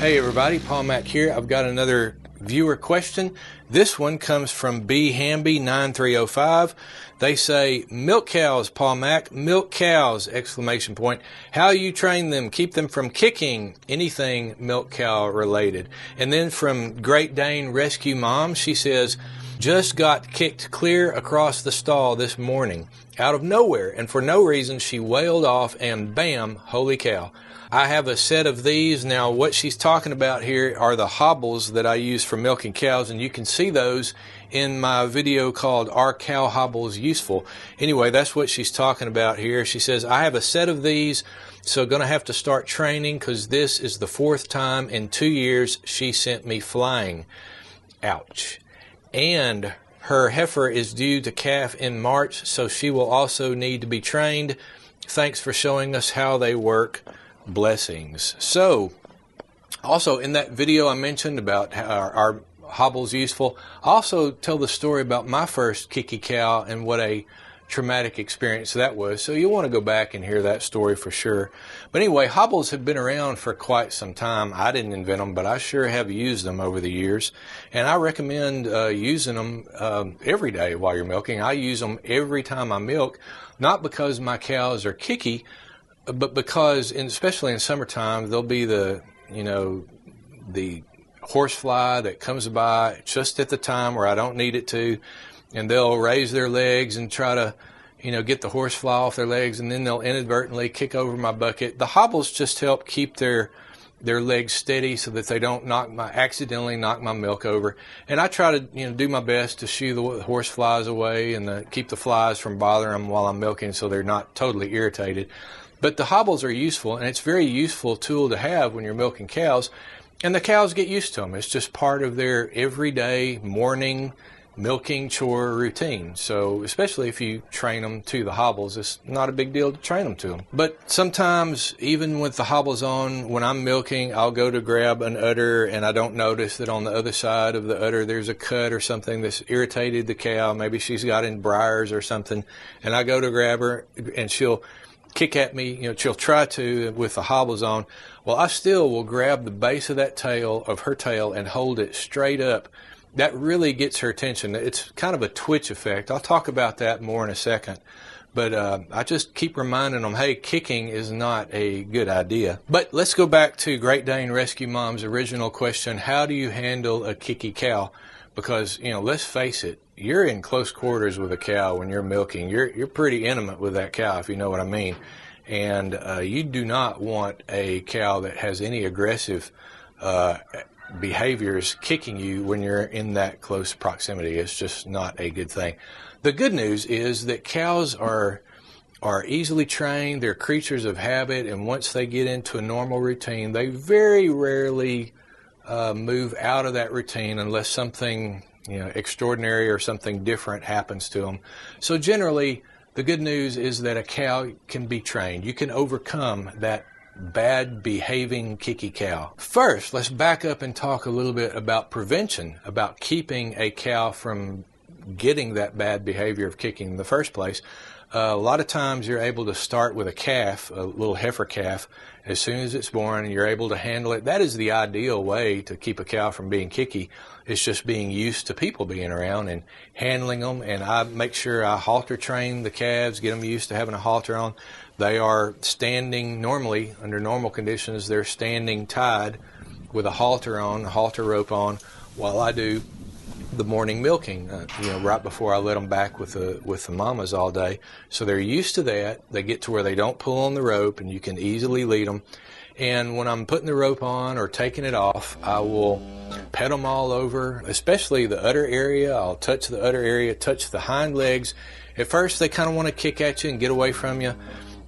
Hey everybody, Paul Mack here. I've got another viewer question. This one comes from B Hamby 9305. They say, milk cows, Paul Mack, milk cows, exclamation point. How you train them, keep them from kicking, anything milk cow related. And then from Great Dane Rescue Mom, she says, just got kicked clear across the stall this morning, out of nowhere, and for no reason she wailed off and bam, holy cow. I have a set of these. Now, what she's talking about here are the hobbles that I use for milking cows, and you can see those in my video called Are Cow Hobbles Useful? Anyway, that's what she's talking about here. She says, I have a set of these, so going to have to start training because this is the 4th time in 2 years she sent me flying. Ouch. And her heifer is due to calf in March, so she will also need to be trained. Thanks for showing us how they work. Blessings. So, also in that video I mentioned about how our hobbles useful, I also tell the story about my first kicky cow and what a traumatic experience that was. So you want to go back and hear that story for sure. But anyway, hobbles have been around for quite some time. I didn't invent them, but I sure have used them over the years. And I recommend using them every day while you're milking. I use them every time I milk, not because my cows are kicky, but because, especially in summertime, there'll be the horsefly that comes by just at the time where I don't need it to, and they'll raise their legs and try to, get the horsefly off their legs, and then they'll inadvertently kick over my bucket. The hobbles just help keep their legs steady so that they don't accidentally knock my milk over. And I try to, do my best to shoo the horseflies away and keep the flies from bothering them while I'm milking so they're not totally irritated. But the hobbles are useful, and it's a very useful tool to have when you're milking cows, and the cows get used to them. It's just part of their everyday morning milking chore routine. So especially if you train them to the hobbles, it's not a big deal to train them to them. But sometimes, even with the hobbles on, when I'm milking, I'll go to grab an udder, and I don't notice that on the other side of the udder there's a cut or something that's irritated the cow. Maybe she's got in briars or something, and I go to grab her, and she'll kick at me, she'll try to with the hobbles on. Well, I still will grab the base of her tail and hold it straight up. That really gets her attention. It's kind of a twitch effect. I'll talk about that more in a second. But I just keep reminding them, hey, kicking is not a good idea. But let's go back to Great Dane Rescue Mom's original question, how do you handle a kicky cow? Because, let's face it, you're in close quarters with a cow when you're milking. You're pretty intimate with that cow, if you know what I mean. And you do not want a cow that has any aggressive behaviors kicking you when you're in that close proximity. It's just not a good thing. The good news is that cows are easily trained. They're creatures of habit, and once they get into a normal routine, they very rarely move out of that routine unless something extraordinary or something different happens to them. So generally, the good news is that a cow can be trained. You can overcome that bad behaving kicky cow. First, let's back up and talk a little bit about prevention, about keeping a cow from getting that bad behavior of kicking in the first place. A lot of times you're able to start with a calf, a little heifer calf, as soon as it's born, and you're able to handle it. That is the ideal way to keep a cow from being kicky. It's just being used to people being around and handling them. And I make sure I halter train the calves, get them used to having a halter on. They are standing normally, under normal conditions, they're standing tied with a halter on, a halter rope on, while I do the morning milking, right before I let them back with the mamas all day. So they're used to that. They get to where they don't pull on the rope, and you can easily lead them. And when I'm putting the rope on or taking it off, I will pet them all over, especially the udder area. I'll touch the udder area, touch the hind legs. At first, they kind of want to kick at you and get away from you,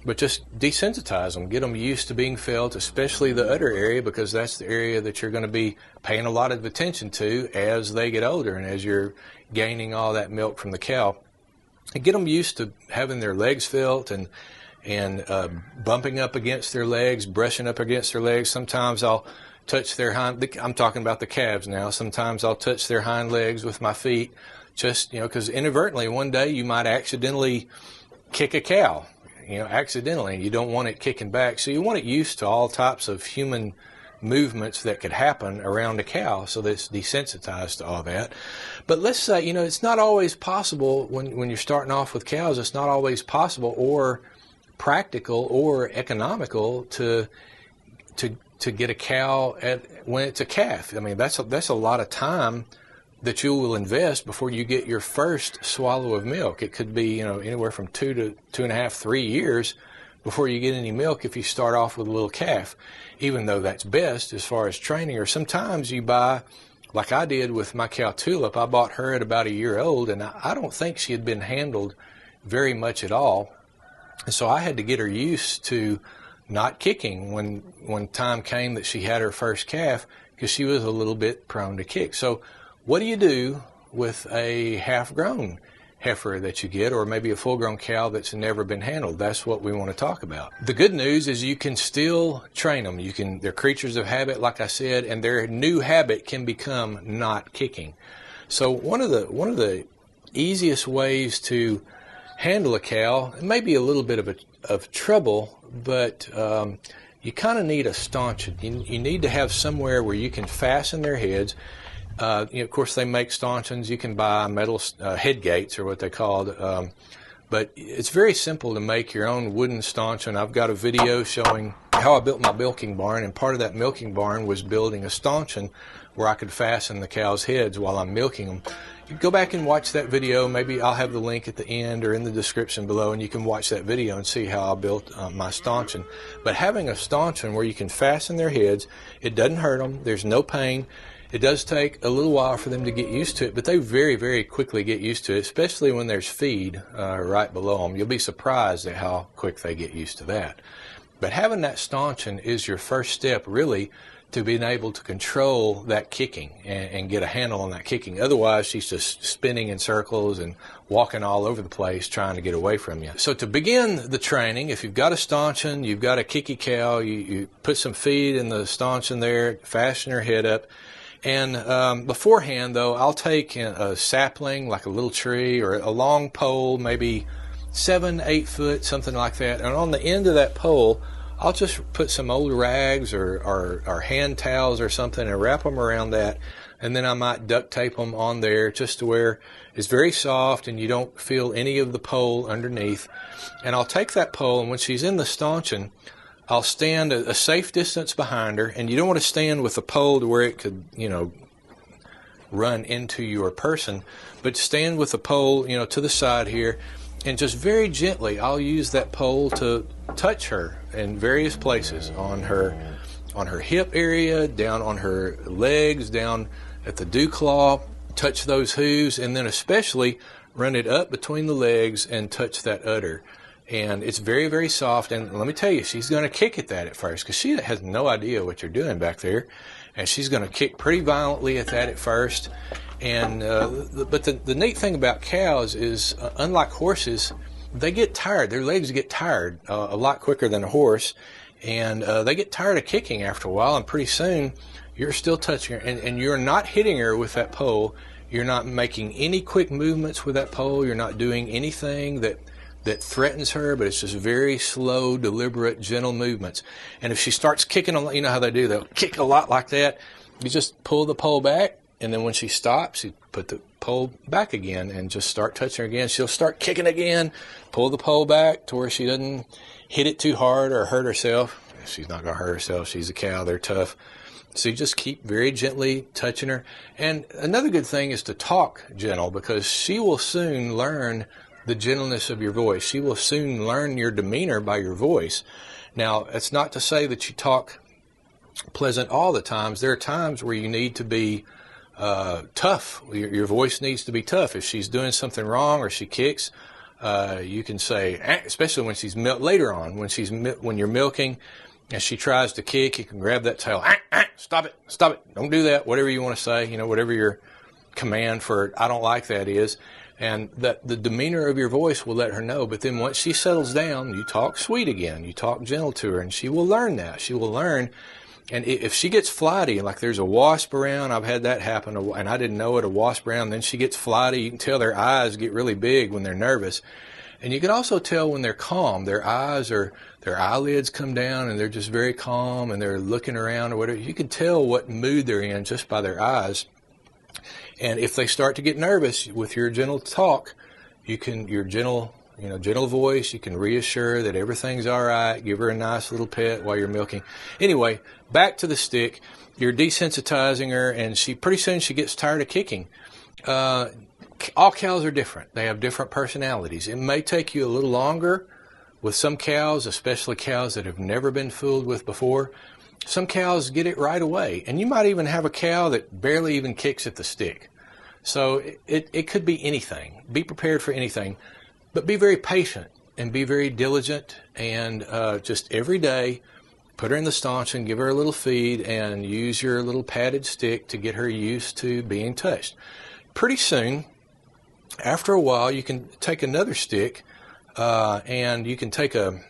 but just desensitize them, get them used to being felt, especially the udder area, because that's the area that you're going to be paying a lot of attention to as they get older and as you're gaining all that milk from the cow. And get them used to having their legs felt and bumping up against their legs, brushing up against their legs. Sometimes I'll touch their I'm talking about the calves now. Sometimes I'll touch their hind legs with my feet, just, because inadvertently one day you might accidentally kick a cow. Accidentally, and you don't want it kicking back. So you want it used to all types of human movements that could happen around a cow, so that's desensitized to all that. But let's say, it's not always possible when you're starting off with cows, it's not always possible or practical or economical to get a cow when it's a calf. I mean, that's a lot of time that you will invest before you get your first swallow of milk. It could be, anywhere from 2 to 2.5, 3 years before you get any milk if you start off with a little calf, even though that's best as far as training. Or sometimes you buy, like I did with my cow Tulip, I bought her at about a year old, and I don't think she had been handled very much at all. And so I had to get her used to not kicking when time came that she had her first calf, because she was a little bit prone to kick. So what do you do with a half-grown heifer that you get, or maybe a full-grown cow that's never been handled? That's what we want to talk about. The good news is you can still train them. They're creatures of habit, like I said, and their new habit can become not kicking. So one of the easiest ways to handle a cow, it may be a little bit of trouble, but you kind of need a stanchion. You need to have somewhere where you can fasten their heads. Of course, they make stanchions. You can buy metal head gates, or what they called. But it's very simple to make your own wooden stanchion. I've got a video showing how I built my milking barn, and part of that milking barn was building a stanchion where I could fasten the cows' heads while I'm milking them. You go back and watch that video. Maybe I'll have the link at the end or in the description below, and you can watch that video and see how I built my stanchion. But having a stanchion where you can fasten their heads, it doesn't hurt them. There's no pain. It does take a little while for them to get used to it, but they very, very quickly get used to it, especially when there's feed right below them. You'll be surprised at how quick they get used to that. But having that stanchion is your first step, really, to being able to control that kicking and get a handle on that kicking. Otherwise, she's just spinning in circles and walking all over the place trying to get away from you. So to begin the training, if you've got a stanchion, you've got a kicky cow, you put some feed in the stanchion there, fasten her head up. And beforehand, though, I'll take a sapling, like a little tree, or a long pole, maybe 7, 8 foot, something like that. And on the end of that pole, I'll just put some old rags or hand towels or something and wrap them around that. And then I might duct tape them on there just to where it's very soft and you don't feel any of the pole underneath. And I'll take that pole, and when she's in the stanchion, I'll stand a safe distance behind her, and you don't want to stand with the pole to where it could, run into your person, but stand with the pole, to the side here, and just very gently, I'll use that pole to touch her in various places, on her hip area, down on her legs, down at the dew claw, touch those hooves, and then especially run it up between the legs and touch that udder. And it's very, very soft. And let me tell you, she's going to kick at that at first, because she has no idea what you're doing back there. And she's going to kick pretty violently at that at first. And but the neat thing about cows is, unlike horses, they get tired. Their legs get tired a lot quicker than a horse. And they get tired of kicking after a while. And pretty soon, you're still touching her. And you're not hitting her with that pole. You're not making any quick movements with that pole. You're not doing anything that threatens her, but it's just very slow, deliberate, gentle movements. And if she starts kicking, you know how they do, they'll kick a lot like that. You just pull the pole back, and then when she stops, you put the pole back again and just start touching her again. She'll start kicking again, pull the pole back to where she doesn't hit it too hard or hurt herself. She's not going to hurt herself. She's a cow. They're tough. So you just keep very gently touching her. And another good thing is to talk gentle, because she will soon learn the gentleness of your voice. She will soon learn your demeanor by your voice. Now, it's not to say that you talk pleasant all the times. There are times where you need to be tough. Your voice needs to be tough. If she's doing something wrong or she kicks, you can say, especially when she's later on, when you're milking and she tries to kick, you can grab that tail. Stop it, don't do that. Whatever you want to say, whatever your command for I don't like that is. And that the demeanor of your voice will let her know. But then once she settles down, you talk sweet again. You talk gentle to her, and she will learn that. She will learn. And if she gets flighty, like there's a wasp around, I've had that happen, and I didn't know it, a wasp around, then she gets flighty. You can tell their eyes get really big when they're nervous. And you can also tell when they're calm. Their eyelids come down and they're just very calm and they're looking around or whatever. You can tell what mood they're in just by their eyes. And if they start to get nervous, with your gentle talk, your gentle voice, you can reassure that everything's all right. Give her a nice little pet while you're milking. Anyway, back to the stick. You're desensitizing her, and pretty soon she gets tired of kicking. All cows are different. They have different personalities. It may take you a little longer with some cows, especially cows that have never been fooled with before. Some cows get it right away, and you might even have a cow that barely even kicks at the stick. So it could be anything. Be prepared for anything, but be very patient and be very diligent, and just every day put her in the stanchion, give her a little feed, and use your little padded stick to get her used to being touched. Pretty soon, after a while, you can take another stick and you can take a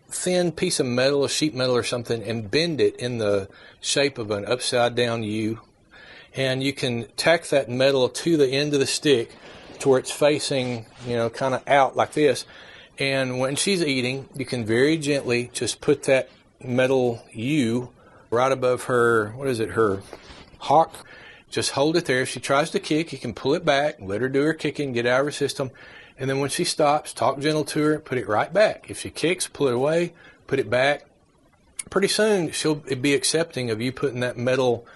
thin piece of metal, a sheet metal or something, and bend it in the shape of an upside down U. And you can tack that metal to the end of the stick to where it's facing, kind of out like this. And when she's eating, you can very gently just put that metal U right above her hock. Just hold it there. If she tries to kick, you can pull it back, let her do her kicking, get out of her system. And then when she stops, talk gentle to her, put it right back. If she kicks, pull it away, put it back. Pretty soon, she'll be accepting of you putting that metal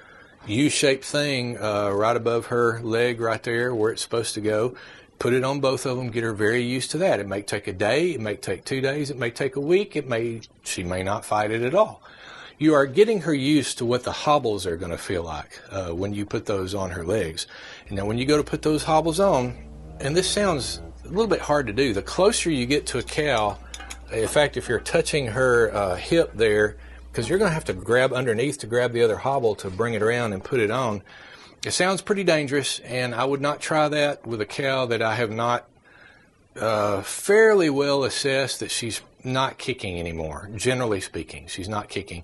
U-shaped thing right above her leg right there where it's supposed to go. Put it on both of them. Get her very used to that. It may take a day. It may take 2 days. It may take a week. She may not fight it at all. You are getting her used to what the hobbles are going to feel like when you put those on her legs. And now when you go to put those hobbles on, and this sounds a little bit hard to do, the closer you get to a cow, in fact, if you're touching her hip there, because you're going to have to grab underneath to grab the other hobble to bring it around and put it on, it sounds pretty dangerous, and I would not try that with a cow that I have not fairly well assessed that she's not kicking anymore. Generally speaking, she's not kicking.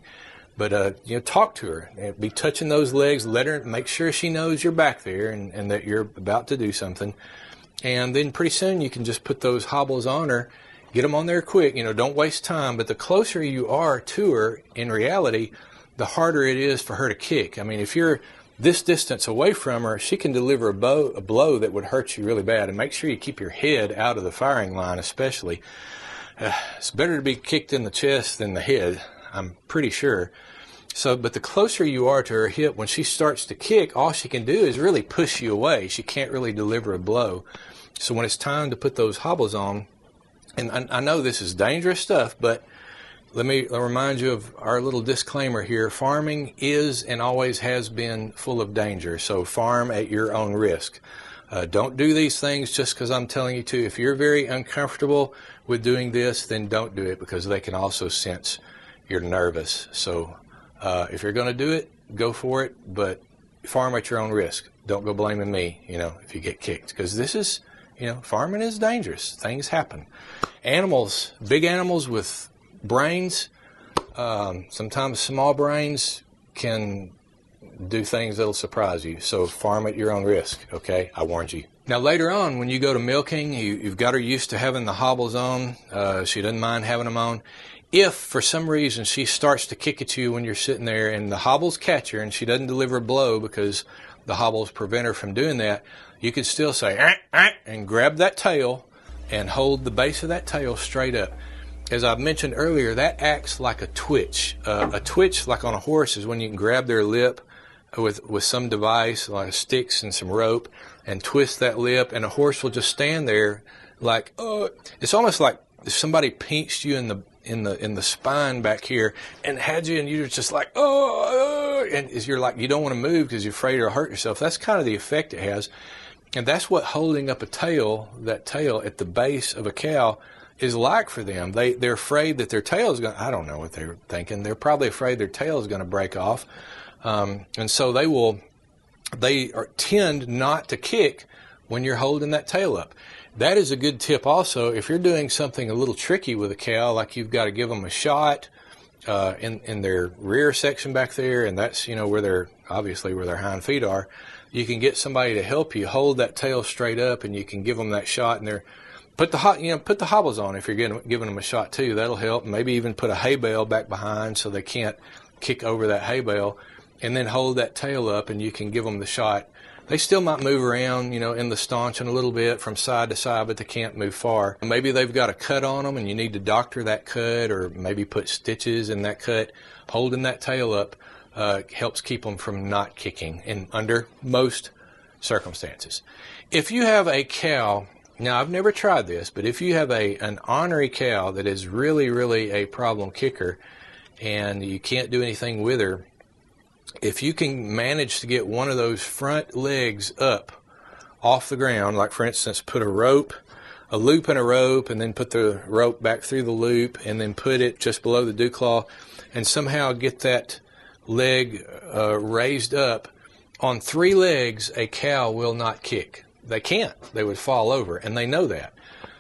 But talk to her. Be touching those legs. Let her make sure she knows you're back there and that you're about to do something. And then pretty soon you can just put those hobbles on her. Get them on there quick. Don't waste time. But the closer you are to her, in reality, the harder it is for her to kick. I mean, if you're this distance away from her, she can deliver a blow that would hurt you really bad. And make sure you keep your head out of the firing line, especially. It's better to be kicked in the chest than the head, I'm pretty sure. But the closer you are to her hip, when she starts to kick, all she can do is really push you away. She can't really deliver a blow. So when it's time to put those hobbles on, and I know this is dangerous stuff, but let me remind you of our little disclaimer here. Farming is and always has been full of danger, so farm at your own risk. Don't do these things just because I'm telling you to. If you're very uncomfortable with doing this, then don't do it, because they can also sense you're nervous. So if you're going to do it, go for it, but farm at your own risk. Don't go blaming me, if you get kicked, because this is, farming is dangerous. Things happen. Animals, big animals with brains, sometimes small brains can do things that'll surprise you. So farm at your own risk, okay? I warned you. Now later on, when you go to milking, you've got her used to having the hobbles on. She doesn't mind having them on. If for some reason she starts to kick at you when you're sitting there and the hobbles catch her and she doesn't deliver a blow because the hobbles prevent her from doing that, you can still say, and grab that tail and hold the base of that tail straight up. As I've mentioned earlier, that acts like a twitch. A twitch, like on a horse, is when you can grab their lip with some device, like sticks and some rope, and twist that lip, and a horse will just stand there like, it's almost like if somebody pinched you in the spine back here and had you, and you're just like, and you're like, you don't want to move because you're afraid you'll hurt yourself. That's kind of the effect it has. And that's what holding up that tail at the base of a cow is like for them. They're afraid that their tail is going to, I don't know what they're thinking. They're probably afraid their tail is going to break off. And so they tend not to kick when you're holding that tail up. That is a good tip also. If you're doing something a little tricky with a cow, like you've got to give them a shot in their rear section back there, and that's, where their hind feet are, you can get somebody to help you hold that tail straight up, and you can give them that shot, and they're put the hobbles on if you're giving them a shot too. That'll help. Maybe even put a hay bale back behind so they can't kick over that hay bale, and then hold that tail up, and you can give them the shot. They still might move around, in the stanchion a little bit from side to side, but they can't move far. Maybe they've got a cut on them and you need to doctor that cut, or maybe put stitches in that cut. Holding that tail up helps keep them from not kicking under most circumstances. If you have a cow, now I've never tried this, but if you have an ornery cow that is really, really a problem kicker and you can't do anything with her, if you can manage to get one of those front legs up off the ground, like for instance, put a loop in a rope, and then put the rope back through the loop, and then put it just below the dew claw, and somehow get that leg raised up on 3 legs, a cow will not kick. They can't. They would fall over, and they know that.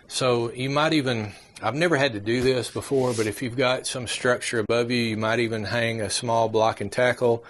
So you might even, I've never had to do this before, but if you've got some structure above you, you might even hang a small block and tackle,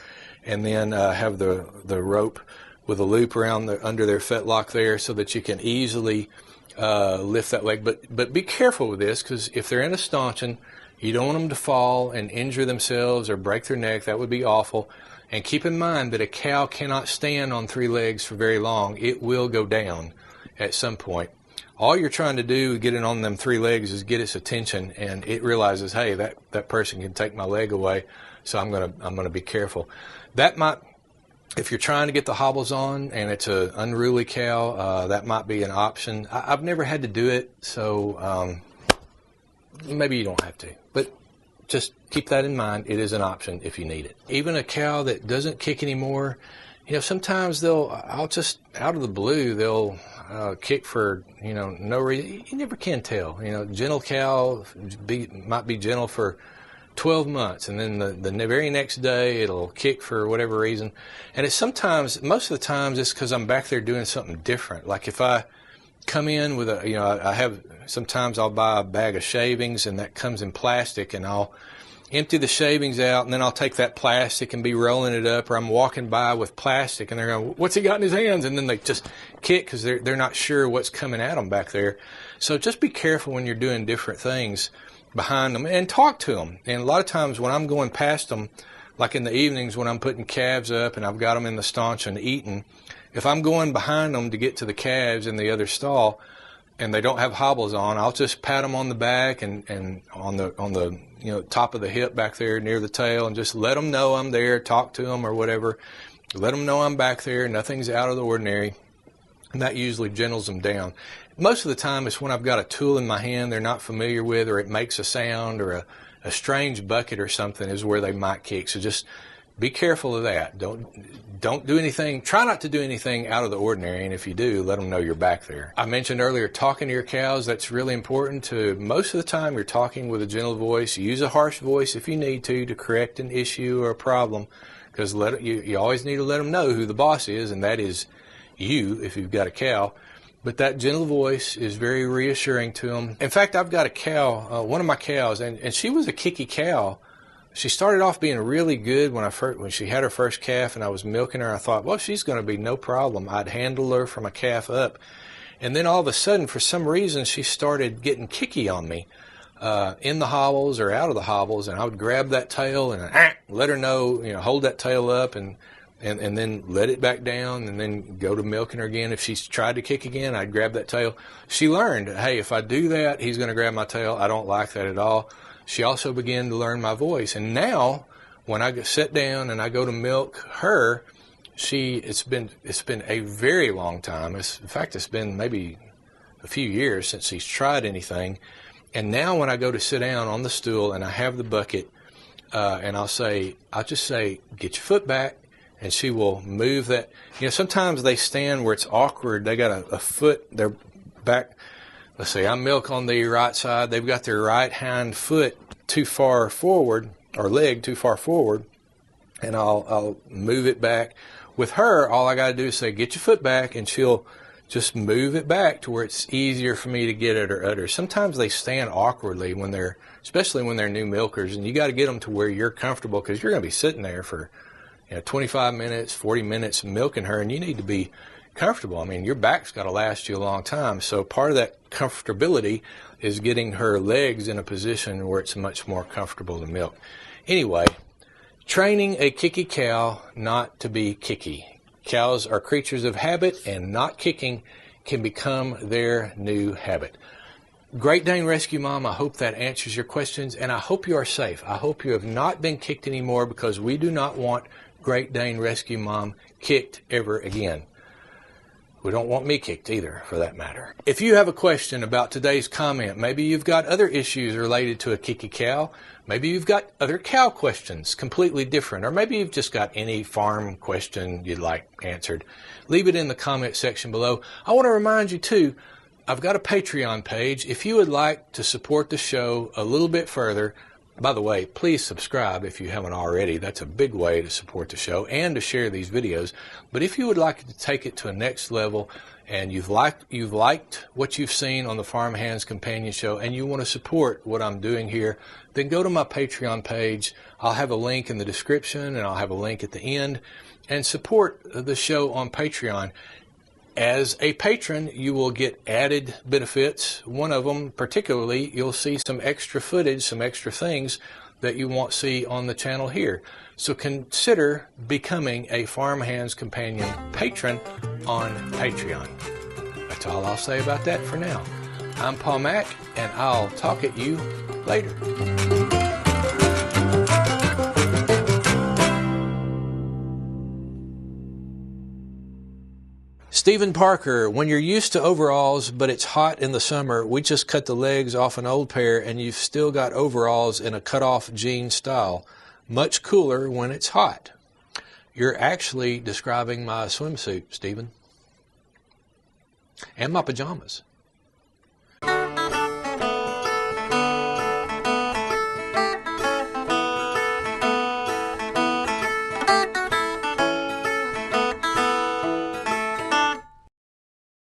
and then have the rope with a loop around under their fetlock there, so that you can easily lift that leg. But be careful with this, because if they're in a stanchion, you don't want them to fall and injure themselves or break their neck. That would be awful. And keep in mind that a cow cannot stand on 3 legs for very long. It will go down at some point. All you're trying to do, get it on them 3 legs, is get its attention, and it realizes, hey, that person can take my leg away, so I'm gonna be careful. That might, if you're trying to get the hobbles on and it's an unruly cow, that might be an option. I've never had to do it, so maybe you don't have to. But just keep that in mind. It is an option if you need it. Even a cow that doesn't kick anymore, sometimes I'll just, out of the blue, they'll kick for, no reason. You never can tell. Gentle cow might be gentle for 12 months, and then the very next day it'll kick for whatever reason. And it's sometimes, most of the times, it's because I'm back there doing something different. Like if I come in with sometimes I'll buy a bag of shavings, and that comes in plastic, and I'll empty the shavings out, and then I'll take that plastic and be rolling it up, or I'm walking by with plastic and they're going, what's he got in his hands? And then they just kick because they're not sure what's coming at them back there. So just be careful when you're doing different things behind them, and talk to them. And a lot of times when I'm going past them, like in the evenings when I'm putting calves up and I've got them in the stanchion eating, if I'm going behind them to get to the calves in the other stall and they don't have hobbles on, I'll just pat them on the back and on the top of the hip back there near the tail, and just let them know I'm there, talk to them or whatever. Let them know I'm back there, nothing's out of the ordinary, and that usually gentles them down. Most of the time it's when I've got a tool in my hand they're not familiar with, or it makes a sound, or a strange bucket or something is where they might kick. So just be careful of that. Don't do anything. Try not to do anything out of the ordinary, and if you do, let them know you're back there. I mentioned earlier talking to your cows. That's really important. Most of the time you're talking with a gentle voice. Use a harsh voice if you need to correct an issue or a problem, because you always need to let them know who the boss is, and that is you if you've got a cow. But that gentle voice is very reassuring to them. In fact, I've got a cow, one of my cows, and she was a kicky cow. She started off being really good when she had her first calf, and I was milking her. I thought, well, she's going to be no problem. I'd handle her from a calf up. And then all of a sudden, for some reason, she started getting kicky on me in the hobbles or out of the hobbles, and I would grab that tail and let her know, hold that tail up and then let it back down, and then go to milking her again. If she's tried to kick again, I'd grab that tail. She learned, hey, if I do that, he's going to grab my tail. I don't like that at all. She also began to learn my voice. And now, when I sit down and I go to milk her, it's been a very long time. In fact, it's been maybe a few years since she's tried anything. And now when I go to sit down on the stool and I have the bucket, and I'll just say, get your foot back. And she will move that. Sometimes they stand where it's awkward. They got a foot, their back. Let's say I'm milk on the right side. They've got their right hind foot too far forward, or leg too far forward, and I'll move it back. With her, all I got to do is say, get your foot back, and she'll just move it back to where it's easier for me to get at her udder. Sometimes they stand awkwardly especially when they're new milkers, and you got to get them to where you're comfortable, because you're going to be sitting there for 25 minutes, 40 minutes milking her, and you need to be comfortable. I mean, your back's got to last you a long time. So part of that comfortability is getting her legs in a position where it's much more comfortable to milk. Anyway, training a kicky cow not to be kicky. Cows are creatures of habit, and not kicking can become their new habit. Great Dane Rescue Mom, I hope that answers your questions, and I hope you are safe. I hope you have not been kicked anymore, because we do not want Great Dane Rescue Mom kicked ever again. We don't want me kicked either, for that matter. If you have a question about today's comment, maybe you've got other issues related to a kicky cow, maybe you've got other cow questions completely different, or maybe you've just got any farm question you'd like answered, leave it in the comment section below. I want to remind you too, I've got a Patreon page. If you would like to support the show a little bit further, by the way, please subscribe if you haven't already. That's a big way to support the show and to share these videos. But if you would like to take it to a next level, and you've liked what you've seen on the Farm Hands Companion Show, and you want to support what I'm doing here, then go to my Patreon page. I'll have a link in the description, and I'll have a link at the end, and support the show on Patreon. As a patron, you will get added benefits. One of them, particularly, you'll see some extra footage, some extra things that you won't see on the channel here. So consider becoming a Farm Hands Companion patron on Patreon. That's all I'll say about that for now. I'm Paul Mack, and I'll talk at you later. Stephen Parker, when you're used to overalls, but it's hot in the summer, we just cut the legs off an old pair, and you've still got overalls in a cut-off jean style. Much cooler when it's hot. You're actually describing my swimsuit, Stephen. And my pajamas.